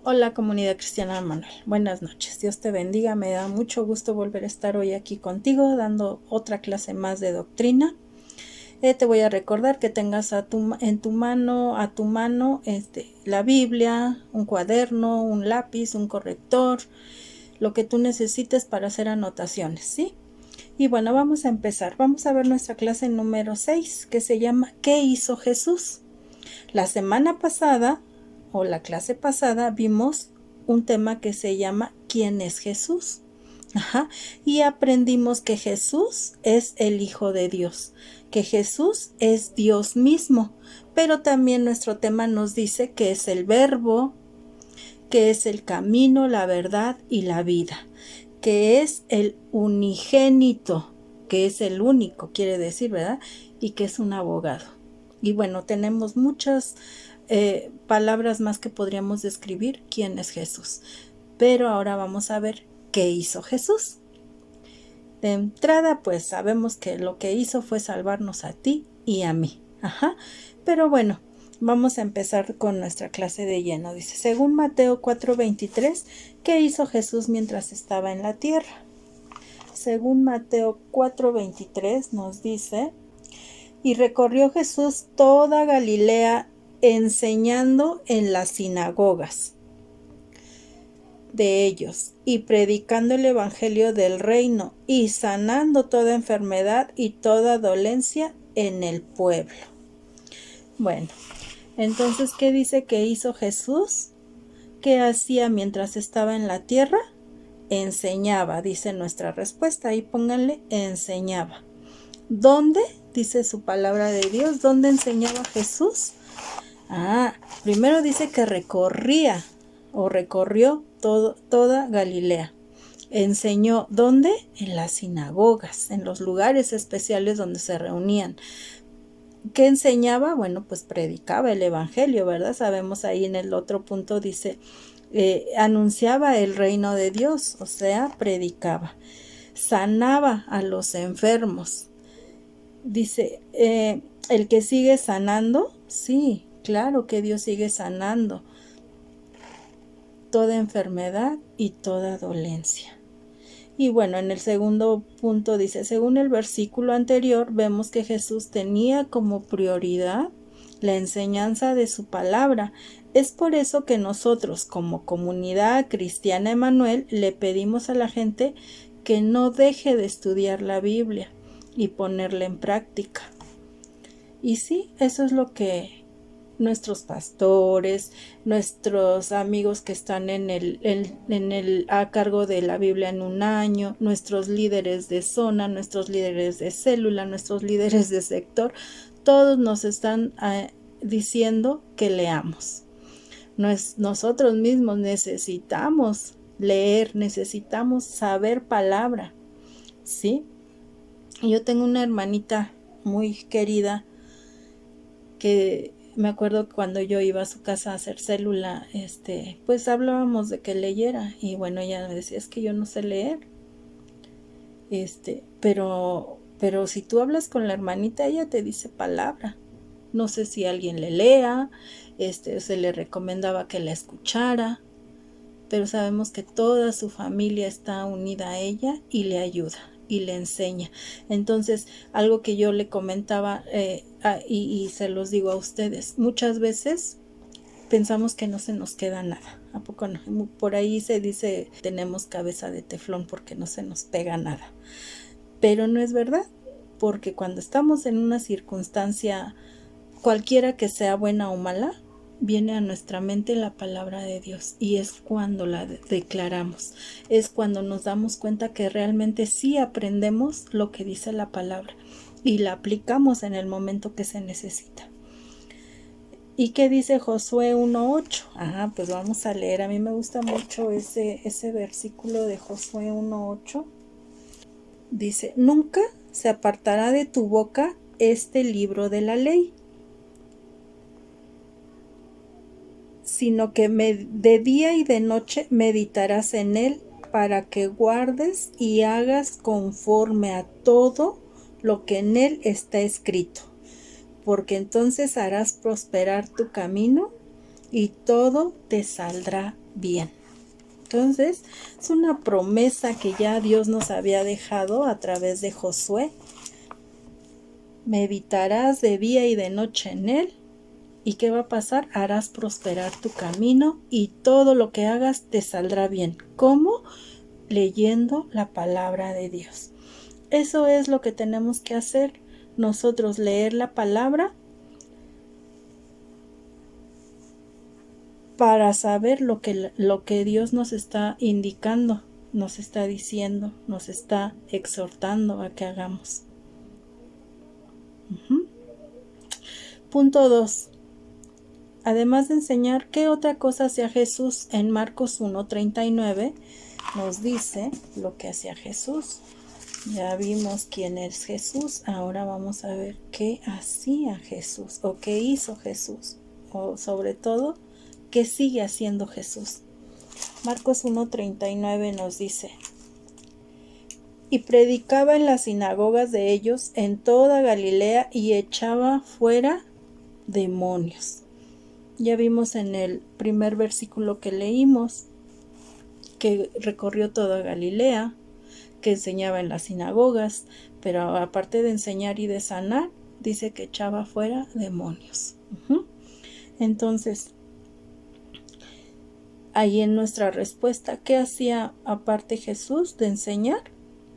Hola comunidad cristiana Manuel, buenas noches, Dios te bendiga, me da mucho gusto volver a estar hoy aquí contigo dando otra clase más de doctrina. Te voy a recordar que tengas a tu mano la Biblia, un cuaderno, un lápiz, un corrector, lo que tú necesites para hacer anotaciones, ¿sí? Y bueno, vamos a empezar, vamos a ver nuestra clase número 6 que se llama ¿Qué hizo Jesús? La semana pasada, o la clase pasada, vimos un tema que se llama ¿Quién es Jesús? Y aprendimos que Jesús es el Hijo de Dios, que Jesús es Dios mismo, pero también nuestro tema nos dice que es el Verbo, que es el camino, la verdad y la vida, que es el unigénito, que es el único, quiere decir, ¿verdad? Y que es un abogado. Y bueno, tenemos muchas palabras más que podríamos describir quién es Jesús. Pero ahora vamos a ver qué hizo Jesús. De entrada, pues sabemos que lo que hizo fue salvarnos a ti y a mí. Pero bueno, vamos a empezar con nuestra clase de lleno. Dice, según Mateo 4:23, ¿qué hizo Jesús mientras estaba en la tierra? Según Mateo 4:23 nos dice, y recorrió Jesús toda Galilea enseñando en las sinagogas de ellos y predicando el evangelio del reino y sanando toda enfermedad y toda dolencia en el pueblo. Bueno, entonces, ¿qué dice que hizo Jesús? ¿Qué hacía mientras estaba en la tierra? Enseñaba, dice nuestra respuesta. Ahí pónganle, enseñaba. ¿Dónde? Dice su palabra de Dios. ¿Dónde enseñaba Jesús? Primero dice que recorría o recorrió toda Galilea. Enseñó, ¿dónde? En las sinagogas, en los lugares especiales donde se reunían. ¿Qué enseñaba? Bueno, pues predicaba el evangelio, ¿verdad? Sabemos ahí en el otro punto dice, anunciaba el reino de Dios, o sea, predicaba. Sanaba a los enfermos. Dice, el que sigue sanando, sí, claro que Dios sigue sanando toda enfermedad y toda dolencia. Y bueno, en el segundo punto dice, según el versículo anterior, vemos que Jesús tenía como prioridad la enseñanza de su palabra. Es por eso que nosotros, como comunidad cristiana Emanuel, le pedimos a la gente que no deje de estudiar la Biblia y ponerla en práctica. Y sí, eso es lo que nuestros pastores, nuestros amigos que están a cargo de la Biblia en un año, nuestros líderes de zona, nuestros líderes de célula, nuestros líderes de sector, todos nos están diciendo que leamos. Nosotros mismos necesitamos leer, necesitamos saber palabra, ¿sí? Yo tengo una hermanita muy querida que me acuerdo que cuando yo iba a su casa a hacer célula, pues hablábamos de que leyera y bueno, ella me decía, es que yo no sé leer, pero si tú hablas con la hermanita, ella te dice palabra. No sé si alguien le lea, se le recomendaba que la escuchara, pero sabemos que toda su familia está unida a ella y le ayuda y le enseña. Entonces, algo que yo le comentaba y se los digo a ustedes, muchas veces pensamos que no se nos queda nada. ¿A poco no? Por ahí se dice, tenemos cabeza de teflón porque no se nos pega nada. Pero no es verdad, porque cuando estamos en una circunstancia, cualquiera que sea buena o mala, viene a nuestra mente la palabra de Dios y es cuando la declaramos, es cuando nos damos cuenta que realmente sí aprendemos lo que dice la palabra y la aplicamos en el momento que se necesita. ¿Y qué dice Josué 1:8? Pues vamos a leer. A mí me gusta mucho ese versículo de Josué 1:8. Dice, nunca se apartará de tu boca este libro de la ley, sino que de día y de noche meditarás en él para que guardes y hagas conforme a todo lo que en él está escrito, porque entonces harás prosperar tu camino y todo te saldrá bien. Entonces, es una promesa que ya Dios nos había dejado a través de Josué. Meditarás de día y de noche en él. ¿Y qué va a pasar? Harás prosperar tu camino y todo lo que hagas te saldrá bien. ¿Cómo? Leyendo la palabra de Dios. Eso es lo que tenemos que hacer nosotros, leer la palabra para saber lo que Dios nos está indicando, nos está diciendo, nos está exhortando a que hagamos. Punto 2. Además de enseñar qué otra cosa hacía Jesús, en Marcos 1:39 nos dice lo que hacía Jesús. Ya vimos quién es Jesús, ahora vamos a ver qué hacía Jesús o qué hizo Jesús, o sobre todo, qué sigue haciendo Jesús. Marcos 1:39 nos dice: y predicaba en las sinagogas de ellos en toda Galilea y echaba fuera demonios. Ya vimos en el primer versículo que leímos que recorrió toda Galilea, que enseñaba en las sinagogas, pero aparte de enseñar y de sanar, dice que echaba fuera demonios. Entonces, ahí en nuestra respuesta, ¿qué hacía aparte Jesús de enseñar?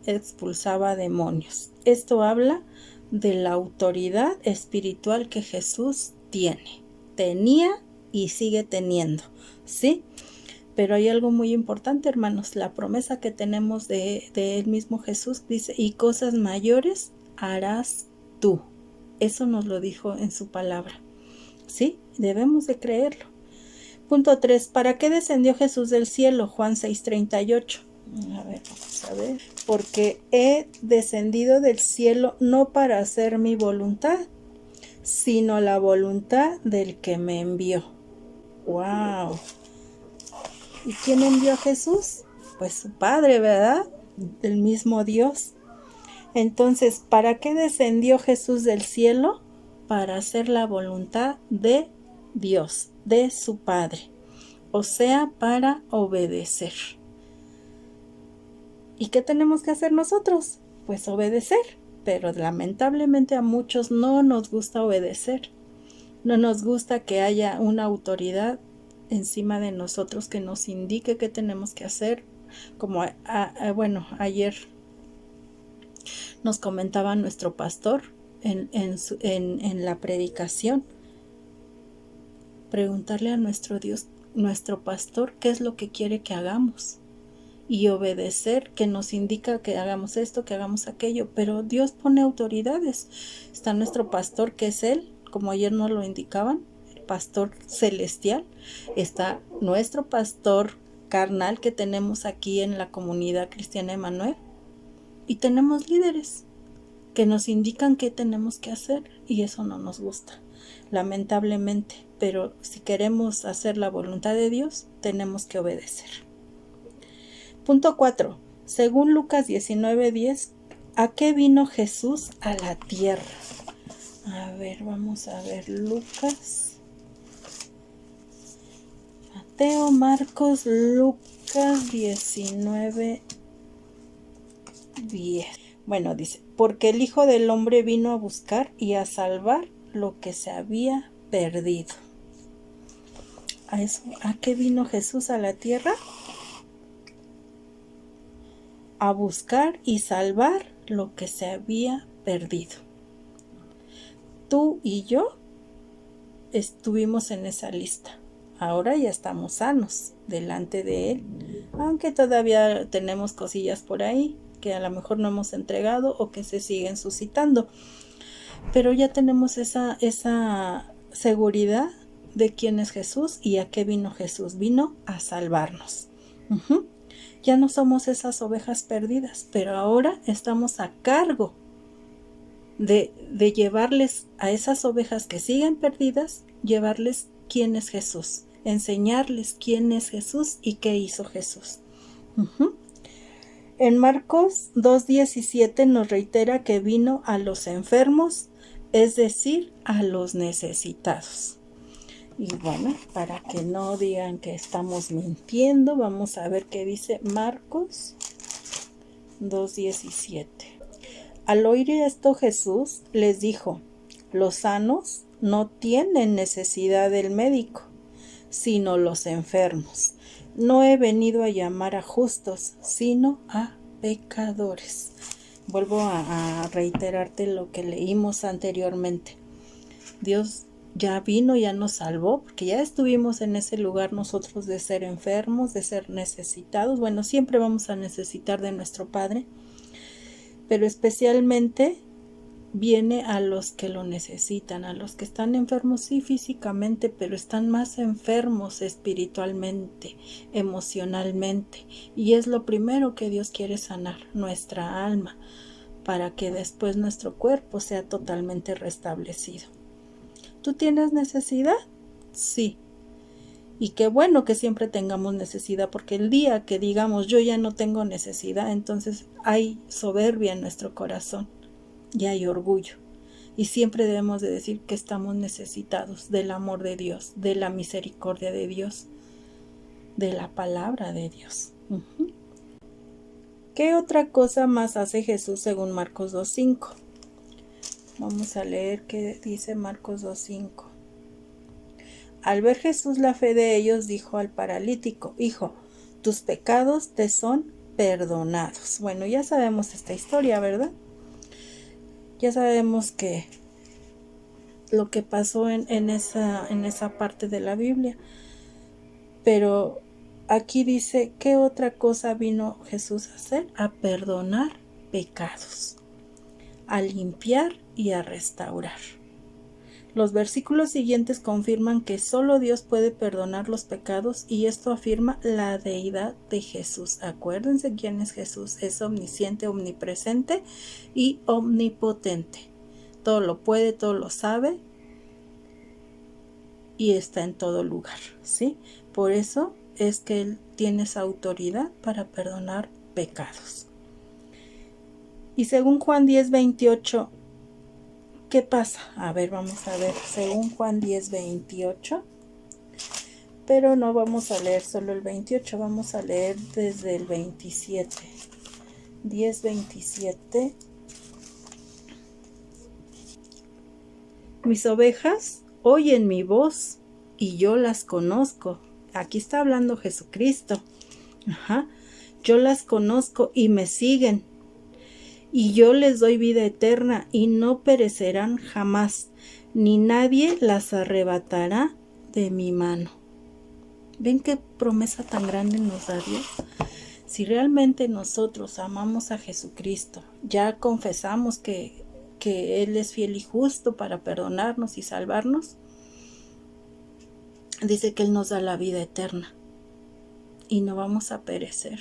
Expulsaba demonios. Esto habla de la autoridad espiritual que Jesús tenía y sigue teniendo, ¿sí? Pero hay algo muy importante, hermanos, la promesa que tenemos de él mismo Jesús dice, y cosas mayores harás tú. Eso nos lo dijo en su palabra, ¿sí? Debemos de creerlo. Punto 3. ¿Para qué descendió Jesús del cielo? Juan 6:38. A ver, vamos a ver. Porque he descendido del cielo no para hacer mi voluntad, sino la voluntad del que me envió. ¡Wow! ¿Y quién envió a Jesús? Pues su Padre, ¿verdad? El mismo Dios. Entonces, ¿para qué descendió Jesús del cielo? Para hacer la voluntad de Dios, de su Padre. O sea, para obedecer. ¿Y qué tenemos que hacer nosotros? Pues obedecer. Pero lamentablemente a muchos no nos gusta obedecer. No nos gusta que haya una autoridad encima de nosotros que nos indique qué tenemos que hacer. Como ayer nos comentaba nuestro pastor en la predicación, preguntarle a nuestro Dios, nuestro pastor, qué es lo que quiere que hagamos y obedecer, que nos indica que hagamos esto, que hagamos aquello, pero Dios pone autoridades. Está nuestro pastor, que es Él, como ayer nos lo indicaban, el pastor celestial. Está nuestro pastor carnal que tenemos aquí en la comunidad cristiana Emanuel, y tenemos líderes que nos indican qué tenemos que hacer, y eso no nos gusta, lamentablemente, pero si queremos hacer la voluntad de Dios, tenemos que obedecer. Punto 4. Según Lucas 19:10, ¿a qué vino Jesús a la tierra? A ver, vamos a ver Lucas, Mateo, Marcos, Lucas 19:10. Bueno, dice, porque el Hijo del Hombre vino a buscar y a salvar lo que se había perdido. ¿A qué vino Jesús a la tierra? A buscar y salvar lo que se había perdido. Tú y yo estuvimos en esa lista. Ahora ya estamos sanos delante de Él, aunque todavía tenemos cosillas por ahí que a lo mejor no hemos entregado o que se siguen suscitando. Pero ya tenemos esa seguridad de quién es Jesús y a qué vino Jesús. Vino a salvarnos. Ya no somos esas ovejas perdidas, pero ahora estamos a cargo de llevarles a esas ovejas que siguen perdidas, llevarles quién es Jesús, enseñarles quién es Jesús y qué hizo Jesús. En Marcos 2:17 nos reitera que vino a los enfermos, es decir, a los necesitados. Y bueno, para que no digan que estamos mintiendo, vamos a ver qué dice Marcos 2:17. Al oír esto, Jesús les dijo: los sanos no tienen necesidad del médico, sino los enfermos. No he venido a llamar a justos, sino a pecadores. Vuelvo a reiterarte lo que leímos anteriormente. Dios ya vino, ya nos salvó, porque ya estuvimos en ese lugar nosotros de ser enfermos, de ser necesitados. Bueno, siempre vamos a necesitar de nuestro Padre, pero especialmente viene a los que lo necesitan, a los que están enfermos, sí, físicamente, pero están más enfermos espiritualmente, emocionalmente. Y es lo primero que Dios quiere sanar, nuestra alma, para que después nuestro cuerpo sea totalmente restablecido. ¿Tú tienes necesidad? Sí. Y qué bueno que siempre tengamos necesidad, porque el día que digamos yo ya no tengo necesidad, entonces hay soberbia en nuestro corazón y hay orgullo. Y siempre debemos de decir que estamos necesitados del amor de Dios, de la misericordia de Dios, de la palabra de Dios. ¿Qué otra cosa más hace Jesús según Marcos 2:5? Vamos a leer qué dice Marcos 2:5. Al ver Jesús la fe de ellos, dijo al paralítico: hijo, tus pecados te son perdonados. Bueno, ya sabemos esta historia, ¿verdad? Ya sabemos que lo que pasó en esa parte de la Biblia. Pero aquí dice, ¿qué otra cosa vino Jesús a hacer? A perdonar pecados, a limpiar y a restaurar. Los versículos siguientes confirman que solo Dios puede perdonar los pecados, y esto afirma la deidad de Jesús. Acuérdense quién es Jesús. Es omnisciente, omnipresente y omnipotente. Todo lo puede, todo lo sabe y está en todo lugar, ¿sí? Por eso es que Él tiene esa autoridad para perdonar pecados. Y según Juan 10:28, ¿qué pasa? A ver, vamos a ver, según Juan 10:28, pero no vamos a leer solo el 28, vamos a leer desde el 27. 10:27. Mis ovejas oyen mi voz y yo las conozco. Aquí está hablando Jesucristo. Yo las conozco y me siguen. Y yo les doy vida eterna y no perecerán jamás, ni nadie las arrebatará de mi mano. ¿Ven qué promesa tan grande nos da Dios? Si realmente nosotros amamos a Jesucristo, ya confesamos que Él es fiel y justo para perdonarnos y salvarnos, dice que Él nos da la vida eterna y no vamos a perecer.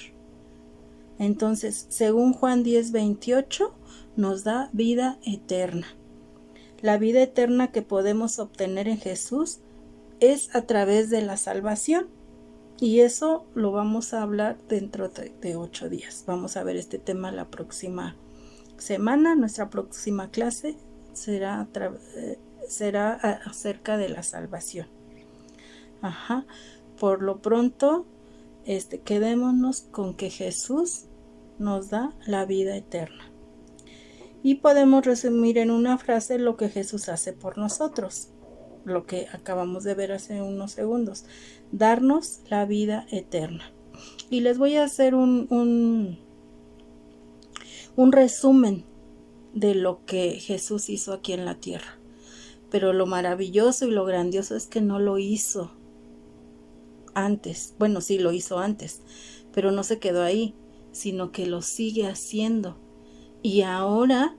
Entonces, según Juan 10:28, nos da vida eterna. La vida eterna que podemos obtener en Jesús es a través de la salvación. Y eso lo vamos a hablar dentro de 8 días. Vamos a ver este tema la próxima semana. Nuestra próxima clase será acerca de la salvación. Por lo pronto, quedémonos con que Jesús nos da la vida eterna. Y podemos resumir en una frase lo que Jesús hace por nosotros, lo que acabamos de ver hace unos segundos: darnos la vida eterna. Y les voy a hacer un resumen de lo que Jesús hizo aquí en la tierra. Pero lo maravilloso y lo grandioso es que no lo hizo antes. Bueno, sí lo hizo antes, pero no se quedó ahí, sino que lo sigue haciendo. Y ahora,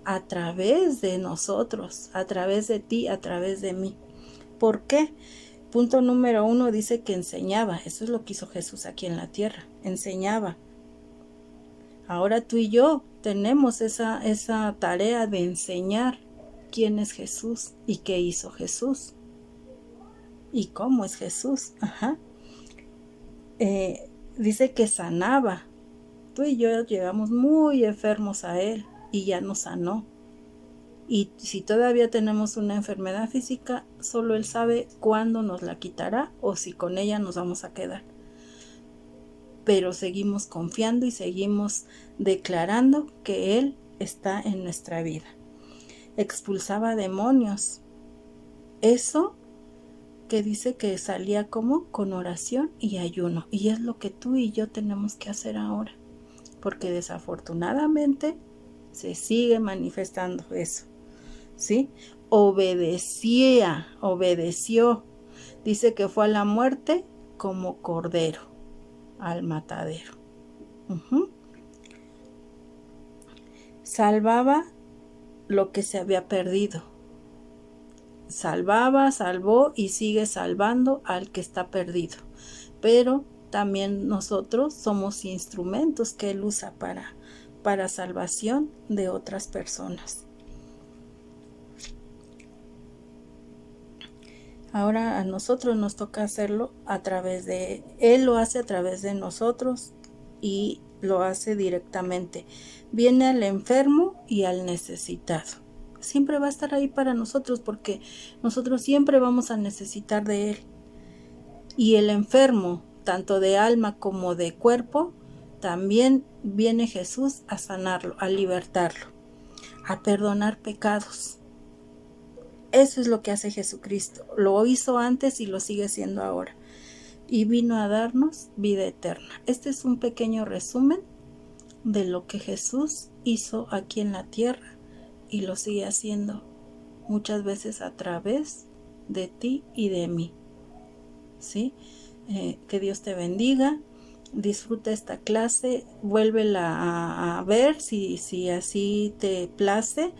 a través de nosotros, a través de ti, a través de mí. ¿Por qué? Punto número 1 dice que enseñaba. Eso es lo que hizo Jesús aquí en la tierra. Enseñaba. Ahora tú y yo tenemos esa tarea de enseñar quién es Jesús y qué hizo Jesús y cómo es Jesús. Dice que sanaba. Tú y yo llegamos muy enfermos a Él y ya nos sanó. Y si todavía tenemos una enfermedad física, solo Él sabe cuándo nos la quitará o si con ella nos vamos a quedar. Pero seguimos confiando y seguimos declarando que Él está en nuestra vida. Expulsaba demonios. Eso que dice que salía como con oración y ayuno. Y es lo que tú y yo tenemos que hacer ahora. Porque desafortunadamente se sigue manifestando eso. ¿Sí? Obedeció. Dice que fue a la muerte como cordero, al matadero. Salvaba lo que se había perdido. Salvó y sigue salvando al que está perdido. Pero también nosotros somos instrumentos que Él usa para salvación de otras personas. Ahora a nosotros nos toca hacerlo Él lo hace a través de nosotros y lo hace directamente. Viene al enfermo y al necesitado. Siempre va a estar ahí para nosotros porque nosotros siempre vamos a necesitar de Él. Y el enfermo, tanto de alma como de cuerpo, también viene Jesús a sanarlo, a libertarlo, a perdonar pecados. Eso es lo que hace Jesucristo. Lo hizo antes y lo sigue haciendo ahora. Y vino a darnos vida eterna. Este es un pequeño resumen de lo que Jesús hizo aquí en la tierra y lo sigue haciendo muchas veces a través de ti y de mí. ¿Sí? Que Dios te bendiga. Disfruta esta clase. Vuélvela a ver si así te place.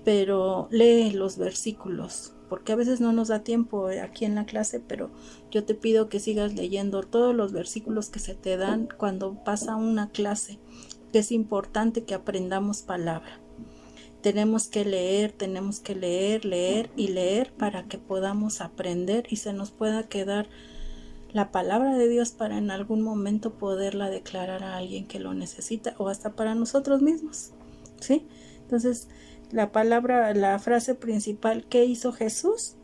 Pero lee los versículos, porque a veces no nos da tiempo aquí en la clase, pero yo te pido que sigas leyendo todos los versículos que se te dan cuando pasa una clase, que es importante que aprendamos palabra. Tenemos que leer y leer para que podamos aprender y se nos pueda quedar la palabra de Dios para en algún momento poderla declarar a alguien que lo necesita o hasta para nosotros mismos, ¿sí? Entonces, la frase principal, ¿qué hizo Jesús?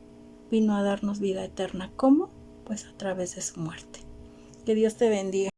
Vino a darnos vida eterna. ¿Cómo? Pues a través de su muerte. Que Dios te bendiga.